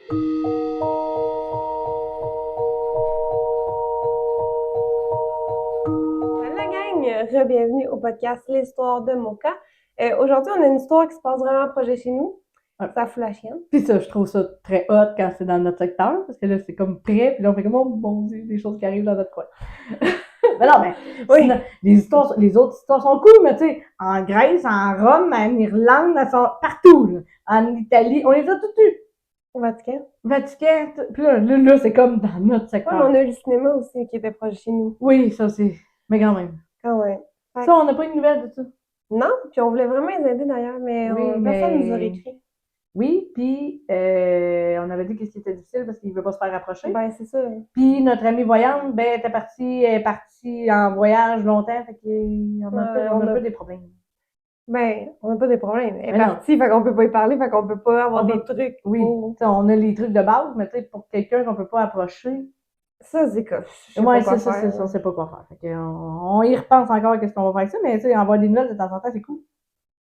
Salut la gang, bienvenue au podcast L'Histoire de Mocha. Aujourd'hui, on a une histoire qui se passe vraiment proche de chez nous. Ouais. Ça fout la chienne. Puis ça, je trouve ça très hot quand c'est dans notre secteur, parce que là, c'est comme prêt, puis là, on fait comme, oh mon Dieu, des choses qui arrivent dans notre coin. Mais non, mais Oui. sinon, les autres histoires sont cool, mais tu sais, en Grèce, en Rome, en Irlande, elles sont partout, là. En Italie, on les a toutes eues. Au Vatican. Vatican, puis là, c'est comme dans notre Ouais, mais secteur. on a eu le cinéma aussi qui était proche de chez nous. Oui, ça, c'est. Mais quand même. Quand même. Ça, on n'a pas une nouvelle de ça. Non, puis on voulait vraiment les aider d'ailleurs, mais Oui, personne nous a mais. réécrit. Oui, puis on avait dit que c'était difficile parce qu'il ne veut pas se faire approcher. Ben, c'est ça. Puis notre amie voyante, ben, est partie en voyage longtemps, fait qu'on a pas des problèmes. Ben, on n'a pas des problèmes. Elle est Mais non. partie, fait qu'on peut pas y parler, fait qu'on peut pas avoir des trucs. Oui, on a les trucs de base, mais tu sais, pour quelqu'un qu'on peut pas approcher. Ça, c'est comme. Je sais Ouais, pas quoi ça, faire. on sait pas quoi faire. Fait on y repense encore à ce qu'on va faire avec ça, mais tu sais, envoyer des nouvelles de temps en temps, c'est cool.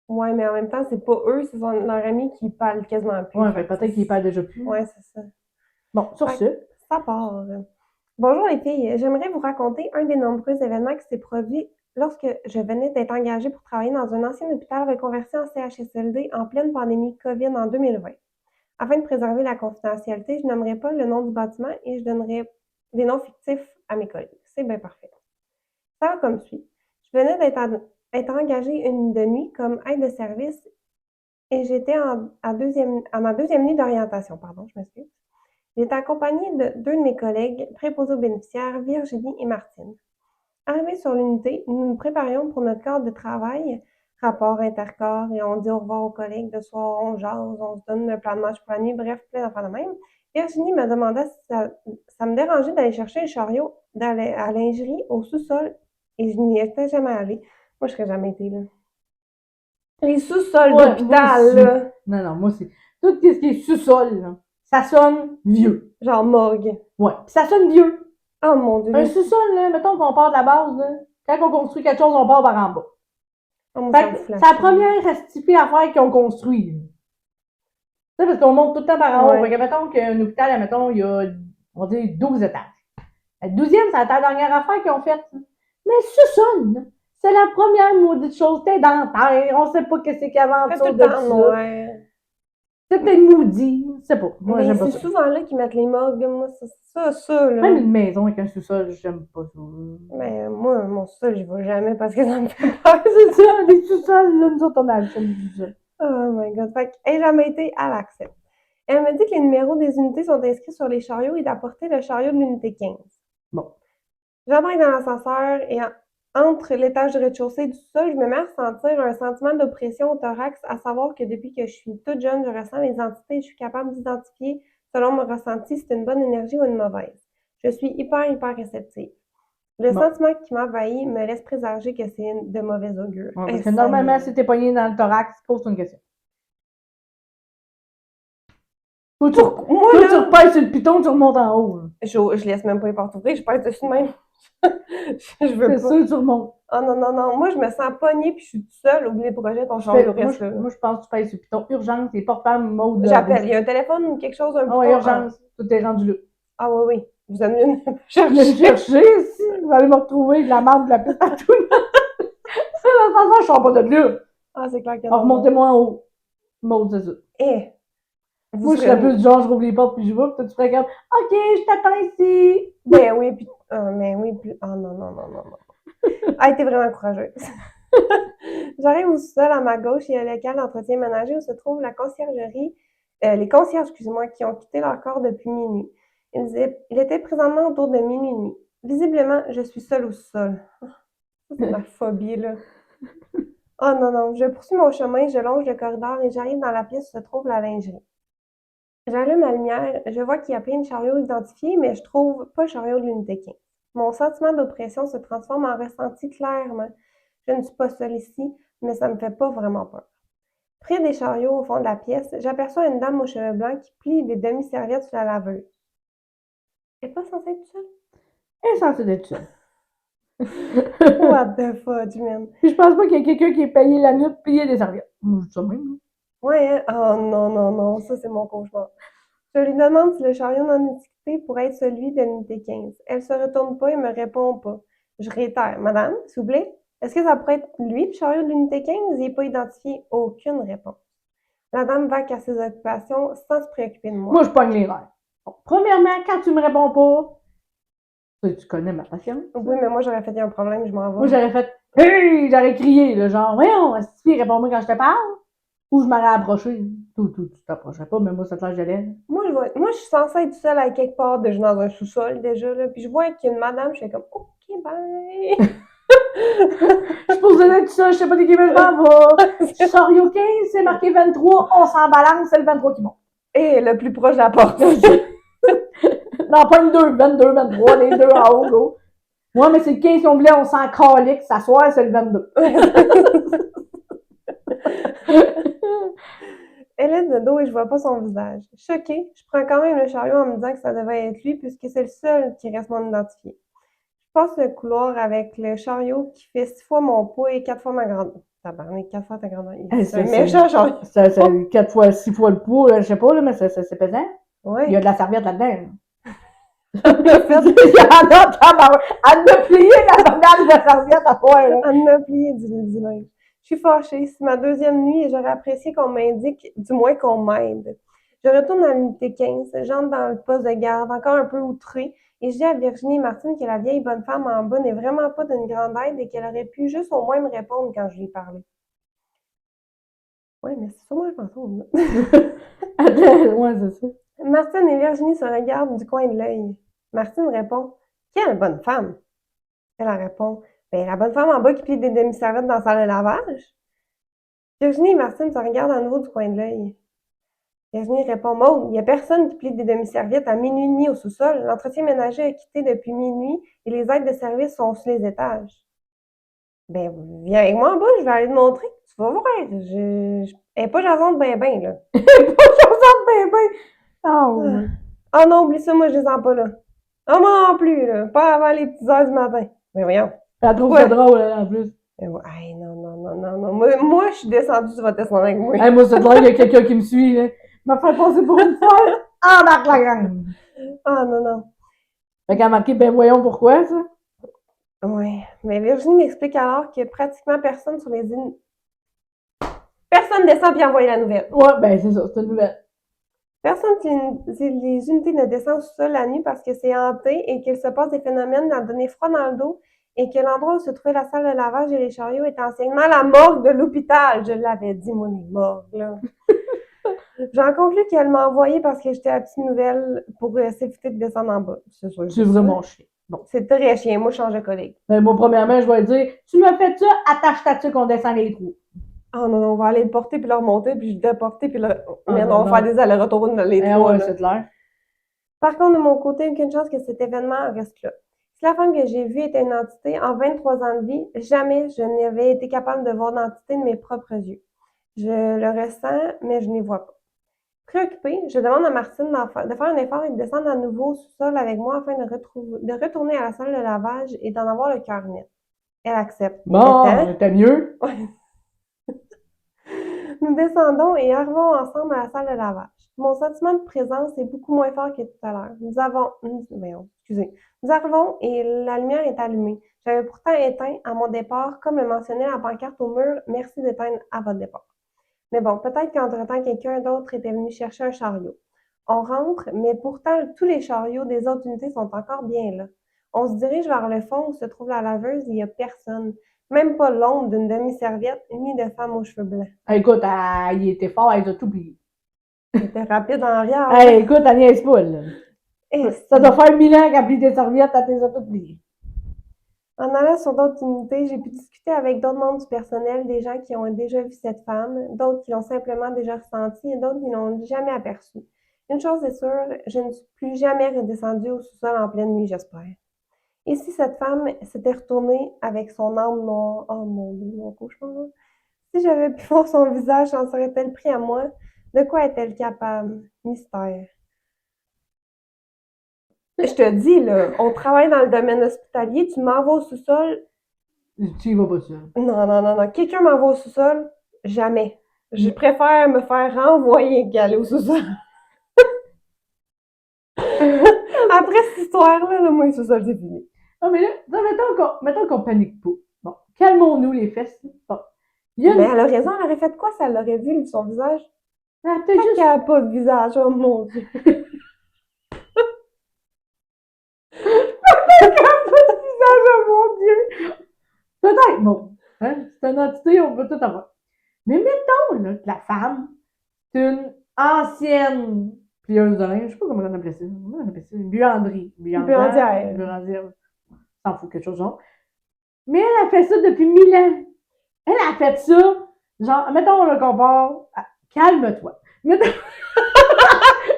Ouais, mais en même temps, c'est pas eux, c'est leur ami qui parle quasiment plus. Ouais, peut-être qu'ils parlent déjà plus. Ouais, c'est ça. Bon, sur Fait ce. que ça part. Bonjour les filles, j'aimerais vous raconter un des nombreux événements qui s'est produit lorsque je venais d'être engagée pour travailler dans un ancien hôpital reconverti en CHSLD en pleine pandémie COVID en 2020. Afin de préserver la confidentialité, je nommerai pas le nom du bâtiment et je donnerai des noms fictifs à mes collègues. C'est bien parfait. Ça va comme suit. Je venais être engagée une de nuit comme aide de service et j'étais à ma deuxième nuit d'orientation, pardon, je m'excuse. J'étais accompagnée de deux de mes collègues préposés aux bénéficiaires, Virginie et Martine. Arrivés sur l'unité, nous nous préparions pour notre cadre de travail, rapport intercorps, et on dit au revoir aux collègues. De soir, on jase, on se donne un plan de match pour la nuit, bref, plein d'affaires de même. Virginie me demanda si ça me dérangeait d'aller chercher un chariot à lingerie au sous-sol, et je n'y étais jamais allée. Moi, je serais jamais été là. Les sous-sols d'hôpital, là. Non, moi aussi. Tout ce qui est sous-sol, là, ça sonne vieux. Genre morgue. Ouais, puis ça sonne vieux. Oh mon Dieu. Un sous-sol, là, mettons qu'on part de la base, là, quand on construit quelque chose, on part par en bas. Oh, moi, Fait que c'est la première stupide affaire qu'ils ont construit. Tu sais, parce qu'on monte tout le temps par en haut. Fait que mettons qu'un hôpital, mettons, il y a, on va dire, 12 étages. Le 12e, c'est la dernière affaire qu'ils ont faite. Mais sous-sol, là, c'est la première maudite chose. T'es dentaire, on sait pas qu'est-ce qu'il y avait en dessous de ça. C'est peut-être maudit, je sais pas. Moi, j'aime pas ça. C'est souvent là qu'ils mettent les morgues. Moi, c'est ça, là. Même une maison avec un sous-sol, j'aime pas ça. Mais moi, mon sous-sol, j'y vais jamais parce que ça me fait peur. C'est ça, les sous-sols, là, nous autres, on a le sous-sol. Oh my god. Fait qu'elle n'a jamais été à l'accès. Elle me dit que les numéros des unités sont inscrits sur les chariots et d'apporter le chariot de l'unité 15. Bon. J'embarque dans l'ascenseur et entre l'étage du rez-de-chaussée et du sol, je me mets à sentir un sentiment d'oppression au thorax, à savoir que depuis que je suis toute jeune, je ressens les entités et je suis capable d'identifier, selon mon ressenti, si c'est une bonne énergie ou une mauvaise. Je suis hyper réceptive. Le sentiment qui m'envahit me laisse présager que c'est de mauvais augure. Ouais, parce que normalement, si t'es pogné dans le thorax, pose-toi une question. Toi, tu repères sur le piton, tu remontes en haut. Je laisse même pas les portes ouvrées, je pèse dessus de même. Je veux pas. C'est sûr, tu remontes. Oh non. Moi, je me sens pognée puis je suis toute seule. Oublie les projets, ton char, le reste là. Moi, je pense que tu pèses sur le piton. Urgence, les porte-femmes mode. J'appelle. Il y a un téléphone ou quelque chose, un piton. Ah ouais, urgence. Tout est rendu là. Ah oui. Vous amenez une chercher ici. Vous allez me retrouver de la marde de la piste partout. C'est la façon, je sors pas de là. Ah, c'est clair que non. Remontez-moi en haut. Mode, c'est ça. Moi, je serais plus du genre, je rouvre les portes puis je vais, puis tu ferais comme, OK, je t'attends ici. Ben oui, puis, non. Ah, t'es vraiment courageuse. J'arrive au sol à ma gauche, il y a le local d'entretien ménager où se trouve la conciergerie, les concierges, excusez-moi, qui ont quitté leur corps depuis minuit. Il était présentement autour de minuit et demi. Visiblement, je suis seule au sol. C'est ma phobie, là. Oh non. Je poursuis mon chemin, je longe le corridor et j'arrive dans la pièce où se trouve la lingerie. J'allume la lumière, je vois qu'il y a plein de chariots identifiés, mais je trouve pas le chariot de l'unité 15. Mon sentiment d'oppression se transforme en ressenti clairement. Je ne suis pas seule ici, mais ça me fait pas vraiment peur. Près des chariots au fond de la pièce, j'aperçois une dame aux cheveux blancs qui plie des demi-serviettes sur la laveuse. Elle est pas censée être seule? Elle est censée être seule. What the fudge, man? Puis je pense pas qu'il y ait quelqu'un qui ait payé la nuit de plier des serviettes. Ça même. Ouais, hein? Oh non, ça c'est mon cauchemar. Je lui demande si le chariot non étiqueté pourrait être celui de l'unité 15. Elle se retourne pas et me répond pas. Je réitère. Madame, s'il vous plaît, est-ce que ça pourrait être lui, le chariot de l'unité 15? Il n'est pas identifié. Aucune réponse. La dame va à ses occupations sans se préoccuper de moi. Moi, je pogne les nerfs. Bon, premièrement, quand tu me réponds pas, tu connais ma patience. Oui, mais moi, j'aurais fait un problème, je m'en vais. Moi, j'aurais fait « Hey! » J'aurais crié, là, genre « Voyons, si réponds-moi quand je te parle. » Ou je m'aurais approché. Tu t'approcherais pas, mais moi, ça te lâche de l'aile. Moi, je suis censée être seule à quelque part, déjà dans un sous-sol, déjà, là. Puis je vois qu'il y a une madame, je fais comme « OK, bye! » Je suis posée d'être ça, je sais pas de qui je m'en vais. Chariot 15, c'est marqué 23, on s'en balance, c'est le 23 qui monte. Et le plus proche de la porte. Non, pas une 2, 22, 23, les deux en haut, go. Moi, mais c'est le 15 qu'on voulait, on s'en calique, s'asseoir, c'est le 22. Elle est de dos et je vois pas son visage. Choquée, je prends quand même le chariot en me disant que ça devait être lui puisque c'est le seul qui reste non identifié. Je passe le couloir avec le chariot qui fait 6 fois mon poids et 4 fois ma grandeur. Tabarnak, 4 fois ta grandeur. C'est un méchant chariot. C'est 4 fois, 6 fois le poids, là, je sais pas, là, mais c'est pesant. Ouais. Il y a de la serviette là-dedans. Il y en a, tabarouette. Elle m'a plié la banane de la serviette à toi. Elle m'a plié du linge. Je suis fâchée. C'est ma deuxième nuit et j'aurais apprécié qu'on m'indique, du moins qu'on m'aide. Je retourne à l'unité 15, j'entre dans le poste de garde, encore un peu outrée, et je dis à Virginie et Martine que la vieille bonne femme en bas n'est vraiment pas d'une grande aide et qu'elle aurait pu juste au moins me répondre quand je lui ai parlé. Oui, mais c'est sûrement un fantôme. Attends, ouais, c'est ça. Martine et Virginie se regardent du coin de l'œil. Martine répond « Quelle bonne femme! » Elle répond « Ben, la bonne femme en bas qui plie des demi-serviettes dans la salle de lavage. » Virginie et Martine se regardent à nouveau du coin de l'œil. Virginie répond « Maud, il n'y a personne qui plie des demi-serviettes à minuit et demi au sous-sol. L'entretien ménager a quitté depuis minuit et les aides de service sont sur les étages. » Ben, viens avec moi en bas, je vais aller te montrer. Tu vas voir. Elle n'est pas jasante ben, là. Elle est pas jasante ben. Oh, oui. Ah non, oublie ça, moi je les sens pas là. Ah, moi non plus, là. Pas avant les petites heures du matin. Mais voyons. Elle trouve ça drôle, elle, en plus. Hey, non. Moi, je suis descendue, tu vas descendre avec moi. Hey, moi, c'est de l'air, il y a quelqu'un qui me suit, là. Il m'a fait passer pour une folle. Embarque la gang. Ah, non. Fait qu'elle a marqué, ben voyons pourquoi, ça. Oui. Mais Virginie m'explique alors que pratiquement personne sur les îles. Personne descend puis envoie la nouvelle. Ouais, ben c'est ça, c'est une nouvelle. Personne les unités ne descendent sous sol la nuit parce que c'est hanté et qu'il se passe des phénomènes d'en donner froid dans le dos et que l'endroit où se trouvait la salle de lavage et les chariots est anciennement la morgue de l'hôpital. Je l'avais dit, moi, les morgues, là. J'en conclus qu'elle m'a envoyé parce que j'étais à petite nouvelle pour s'éviter de descendre en bas. C'est sûr. C'est vraiment chien. Bon. C'est très chien. Moi, je change de collègue. Ben, moi, premièrement, je vais dire, tu me fais ça, attache ta tuque, on descend les trous. Ah non, on va aller le porter puis le remonter puis le déporter puis le. Mais non, on va faire des allers-retours dans les trois. Ouais, c'est clair. Par contre, de mon côté, aucune chance que cet événement reste là. Si la femme que j'ai vue était une entité, en 23 ans de vie, jamais je n'avais été capable de voir l'entité de mes propres yeux. Je le ressens, mais je n'y vois pas. Préoccupée, je demande à Martine de faire un effort et de descendre à nouveau au sous-sol avec moi afin de retourner à la salle de lavage et d'en avoir le cœur net. Elle accepte. Bon, t'as mieux? Nous descendons et arrivons ensemble à la salle de lavage. Mon sentiment de présence est beaucoup moins fort que tout à l'heure. Nous arrivons et la lumière est allumée. J'avais pourtant éteint à mon départ, comme le mentionnait la pancarte au mur, « Merci d'éteindre à votre départ ». Mais bon, peut-être qu'entre-temps, quelqu'un d'autre était venu chercher un chariot. On rentre, mais pourtant, tous les chariots des autres unités sont encore bien là. On se dirige vers le fond où se trouve la laveuse et il n'y a personne. Même pas l'ombre d'une demi-serviette, ni de femme aux cheveux blancs. Écoute, il était fort, elle a tout plié. Il était rapide en arrière. Hey, écoute, elle niaise pas, là. Ça doit faire 1000 ans qu'elle plie des serviettes, elle les a tout pliées. En allant sur d'autres unités, j'ai pu discuter avec d'autres membres du personnel, des gens qui ont déjà vu cette femme, d'autres qui l'ont simplement déjà ressentie et d'autres qui l'ont jamais aperçue. Une chose est sûre, je ne suis plus jamais redescendue au sous-sol en pleine nuit, j'espère. Et si cette femme s'était retournée avec son âme noire, oh mon Dieu, mon cauchemar, si j'avais pu voir son visage, en serait-elle pris à moi? De quoi est-elle capable? Mystère. Je te dis, là, on travaille dans le domaine hospitalier, tu m'envoies au sous-sol. Tu y vas pas seul. Non. Quelqu'un m'envoie au sous-sol? Jamais. Je préfère me faire renvoyer qu'aller au sous-sol. après cette histoire-là, là, moi, c'est ça, c'est fini. Non, mais là, mettons qu'on panique pas. Bon, calmons-nous les fesses. Bon. Mais elle a raison, elle aurait fait quoi si elle l'aurait vu, son visage? Elle a peut-être Peut-être juste... qu'elle a pas de visage, oh mon Dieu. Oh mon Dieu! Peut-être, bon. Hein? C'est une entité, on peut tout avoir. Mais mettons là, que la femme, c'est une ancienne plieuse de linge, je sais pas comment on appelle ça. Comment on appelle ça? Une buanderie. Buandière. Buandière. S'en fout, quelque chose genre. Mais elle a fait ça depuis 1000 ans. Elle a fait ça, genre, mettons, on le compare. Calme-toi. Mettons.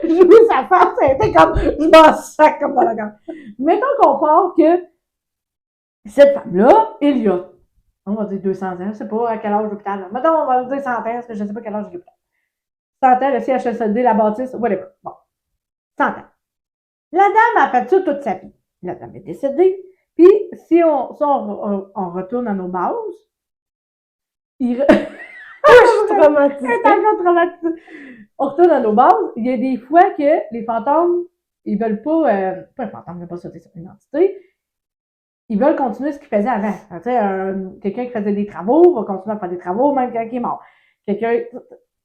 Je veux sa face, elle était comme, je m'en sac comme dans la gorge. Mettons qu'on pense que cette femme-là, il y a, on va dire 200 ans, je sais pas à quel âge l'hôpital. Mettons, on va dire 100 ans, parce que je sais pas quel âge l'hôpital. 100 ans, le CHSLD, la bâtisse, whatever. Bon, 100 ans. La dame a fait ça toute sa vie. La dame est décédée. Puis, si on retourne à nos bases, Je suis traumatisée. On retourne à nos bases. Il y a des fois que les fantômes, ils veulent pas un fantôme, ils veulent pas sauter sur une entité. Ils veulent continuer ce qu'ils faisaient avant. Tu sais, quelqu'un qui faisait des travaux va continuer à faire des travaux, même quand il est mort. Quelqu'un, tu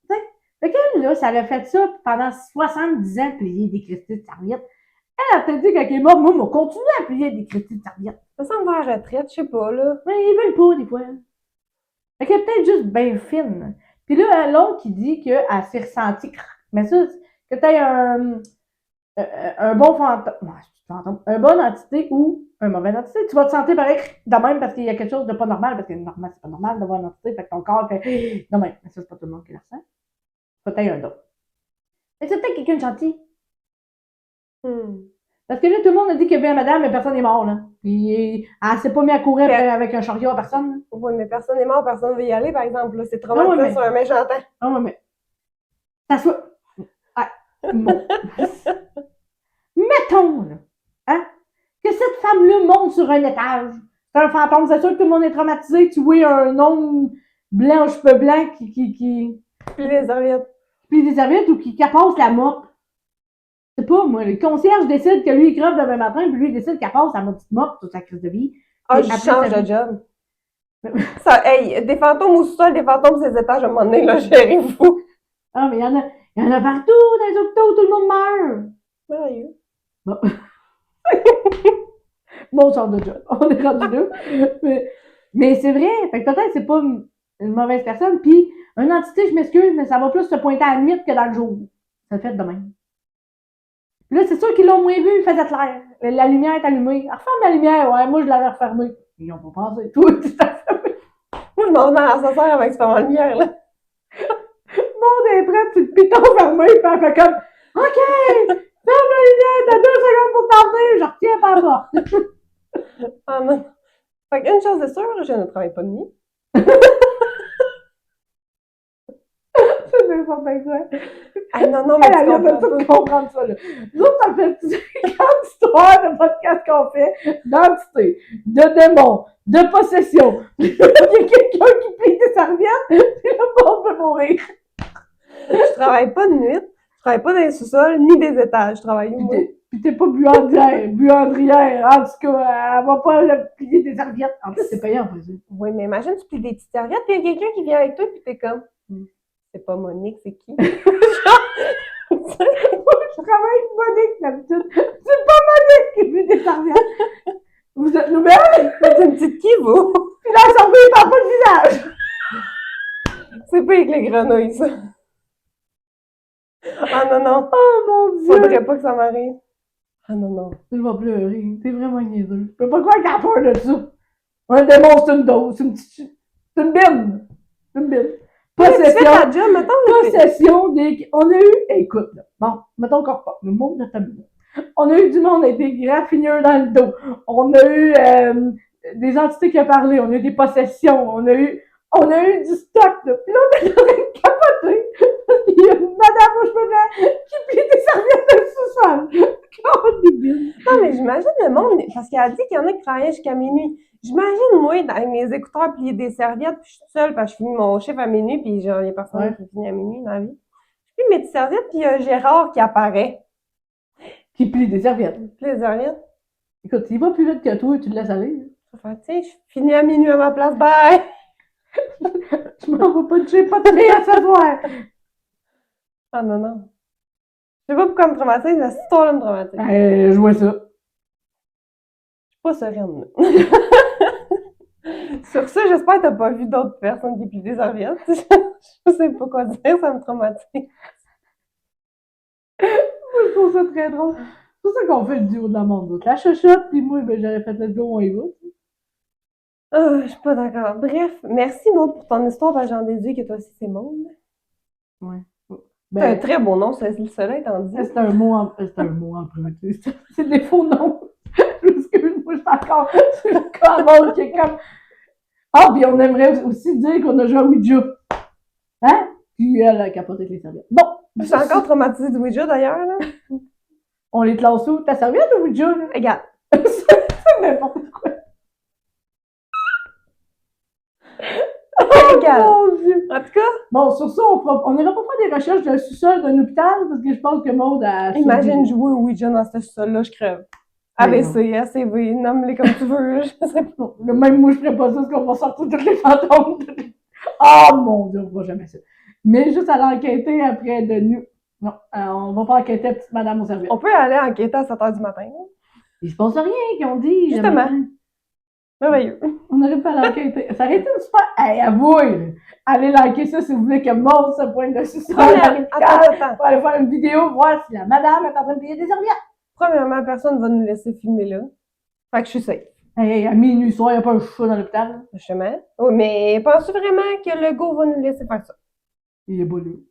sais, quelqu'un, là, ça a fait ça pendant 70 ans, plier des cristaux de serviettes. Elle a peut-être dit, quand il est mort, moi, on continue à plier des cristaux de serviettes. Ça semble à la retraite, je sais pas, là. Mais ils veulent pas, des fois. Fait qu'elle est peut-être juste bien fine. Puis là, l'autre qui dit qu'elle s'est ressentie, mais ça, que t'aies un bon fantôme, un bon entité ou un mauvais entité, tu vas te sentir pareil de même parce qu'il y a quelque chose de pas normal, parce que normal, c'est pas normal d'avoir une entité, fait que ton corps fait non, mais ça, c'est pas tout le monde qui le ressent. Peut-être un autre. Mais c'est peut-être quelqu'un de gentil. Parce que là, tout le monde a dit qu'il y avait une madame, mais personne n'est mort, là. Puis, elle s'est pas mise à courir avec un chariot à personne. Oui, mais personne n'est mort, personne ne veut y aller, par exemple, là. C'est traumatisant sur un méchant temps. Non, mais. Ça soit. Ah, bon. Mettons, là, hein, que cette femme-là monte sur un étage. C'est un fantôme, c'est sûr que tout le monde est traumatisé. Tu vois un homme blanc aux cheveux blancs qui Puis les serviettes. Puis des serviettes ou qui capasse la mop. C'est pas, moi, le concierge décide que lui, il creve demain matin, puis lui, il décide qu'elle passe sa petite mop toute sa crise de vie. Ah, je change de job. Ça, hey, des fantômes au sol, des fantômes sur les étages, à un moment donné, là, gérez-vous. Ah, mais il y en a partout, dans les hôpitaux, tout le monde meurt. Sérieux? Bon. Bon genre de job. On est rendu là. Mais c'est vrai. Fait que peut-être c'est pas une mauvaise personne. Puis, une entité, je m'excuse, mais ça va plus se pointer à la nuit que dans le jour. Ça fait de même. Là, c'est sûr qu'ils l'ont moins vu, il faisait clair. La lumière est allumée. Referme la lumière, ouais, moi je l'avais refermée. Ils ont pas pensé. Toi, tu t'as fermé. Moi, je m'en vais dans l'ascenseur avec ce fermant de lumière, là. Le monde est prêt, tu te piton fermé, puis elle fait comme OK, ferme la lumière, t'as 2 secondes pour t'emmener, je retiens pas la porte. Ah non. Fait qu'une chose est sûre, je ne travaille pas de nuit. C'est n'importe quoi. Ah non, mais elle vient de tout comprendre ça, là. Nous, ça fait 50 histoires de podcast qu'on fait d'entité, de démons, de possession. Il y a quelqu'un qui plie des serviettes, puis le monde peut mourir. Je travaille pas de nuit, je travaille pas dans les sous-sols, ni des étages, je travaille où, moi? Puis t'es pas buandrière. En tout cas, elle va pas plier des serviettes. En plus, c'est payant, en principe. Oui, mais imagine, tu plies des petites serviettes, puis il y a quelqu'un qui vient avec toi, puis t'es comme, c'est pas Monique, c'est qui? Moi, je travaille avec Monique, d'habitude. C'est pas Monique qui plie des serviettes. Vous êtes nouvelle? C'est une petite qui, vous? Puis là, elle s'en il parle pas de visage. C'est pas avec les grenouilles, ça. Ah non. Oh mon Dieu. Faudrait pas que ça m'arrive. Ah non. Je vais pleurer. T'es vraiment niaiseux. Je peux pas croire qu'elle a peur de ça. Un démon, c'est une dose. C'est une bine. C'est une bine. Possession des... On a eu... Écoute, là. Bon, mettons qu'on repart. Le monde de ta minute. On a eu du monde avec des graffineurs dans le dos. On a eu des entités qui ont parlé. On a eu des possessions. On a eu du stock, là. Puis là, on est en train de capoter. Il y a une madame aux cheveux blancs qui plie des serviettes dans le sous-sol. Comment débile. Non, mais j'imagine le monde, parce qu'elle a dit qu'il y en a qui travaillaient jusqu'à minuit. J'imagine, moi, avec mes écouteurs, plier des serviettes, puis je suis toute seule, parce que je finis mon chiffre à minuit, puis genre, il y a personne qui finit à minuit dans la vie. Je plie mes petites serviettes, puis il y a Gérard qui apparaît. qui plie des serviettes. Les serviettes. Écoute, s'il va plus vite que toi, tu le laisses aller. Je vais faire, tiens, je finis à minuit à ma place, bye! Je m'en vais pas toucher, pas de thé à s'asseoir. Ah non, non. Je sais pas pourquoi elle me traumatise, mais cette histoire-là me traumatise. Je vois ça. Je suis pas sereine. Sur ça, j'espère que t'as pas vu d'autres personnes qui plient des serviettes. Je sais pas quoi dire, ça me traumatise. Moi, je trouve ça très drôle. C'est pour ça qu'on fait le duo de la monde. La chochotte, puis moi, ben, j'aurais fait let's go, on y va. Ah, je suis pas d'accord. Bref, merci Maud pour ton histoire, parce que j'en déduis que toi aussi c'est Maud. Ouais. C'est un Ben, très beau nom, c'est le soleil, t'en dis. c'est un mot emprunté. C'est des faux noms. Excuse-moi, je suis encore sur le cas qui est comme. Ah, puis on aimerait aussi dire qu'on a joué à Ouija. Hein? Puis elle a capoté avec les serviettes. Bon! Je suis encore traumatisée du Ouija d'ailleurs, là. On les classe où? Ta serviette ou Ouija? Là? Regarde. C'est n'importe quoi. Regarde. Mon Dieu! En tout cas, Bon, sur ça, on n'ira pas faire des recherches d'un sous-sol d'un hôpital parce que je pense que Maud a. imagine jouer au Ouija dans ce sol-là, je crève. AVC, ACV, nomme-les comme tu veux, je sais pas. Même moi, je ferais pas ça parce qu'on va sortir tous les fantômes. Oh mon Dieu, on va jamais ça. Mais juste aller enquêter après de nous. Non, on va pas enquêter la petite madame au service. On peut aller enquêter à 7h du matin. Il se passe rien qu'ils ont dit. Justement. Merveilleux. On aurait pu aller enquêter. Ça aurait été une super. Hey, avouez! Allez liker ça si vous voulez que Maud se pointe dessus sur Attends. pour aller faire une vidéo, voir si la madame est en train de payer des serviettes. Premièrement, personne va nous laisser filmer là. Fait que je suis safe. Hey, à minuit soir, il n'y a pas un chat dans l'hôpital. Justement. Oui, mais penses-tu vraiment que le go va nous laisser faire ça? Il est beau, lui.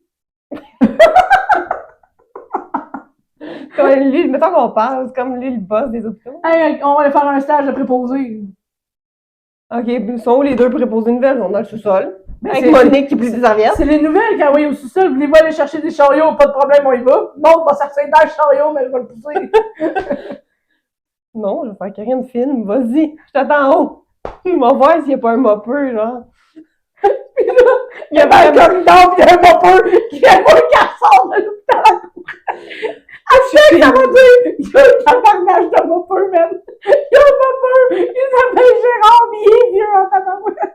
Comme lui, mettons qu'on parle, c'est comme lui le boss des hôpitaux. Hey, on va aller faire un stage de préposé. Ok, ils sont où les deux préposés nouvelles? On a le sous-sol. Ben, Avec c'est- Monique qui plie ses serviettes. C'est les nouvelles qui envoyées au sous-sol. Voulez-vous aller chercher des chariots? Pas de problème, on y va. Maud va sortir dans le chariot, mais je vais le pousser. Non, je vais faire Karine film. Vas-y, je t'attends en haut. On va voir s'il n'y a pas un mopper, genre. Puis là, il y avait un corridor, puis il y a un mopper qui est pas qu'elle sort de l'hôpital. Après, ça va dire, il y a un tabarnage de mopper, man. Il y a un mopper, il s'appelle Gérard, puis il est vieux en tabarouette.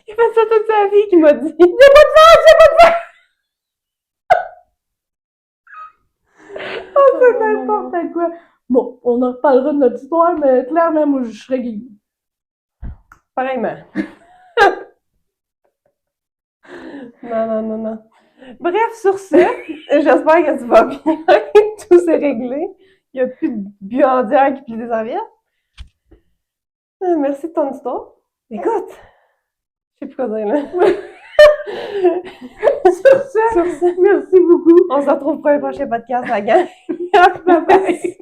Il fait ça toute sa vie, qui m'a dit. Il n'y a pas de sang, c'est pas de sang. Oh, c'est n'importe quoi. Bon, on en reparlera de notre histoire, mais clairement, moi, je serais guillemot. Pareillement. Non. Bref, sur ce, j'espère que tu vas bien. Tout s'est réglé. Il n'y a plus de buandière qui plie des serviettes. Merci de ton histoire. Écoute, je sais plus quoi dire là. Sur ce, merci beaucoup. On se retrouve pour un prochain podcast, la gang. Bye bye.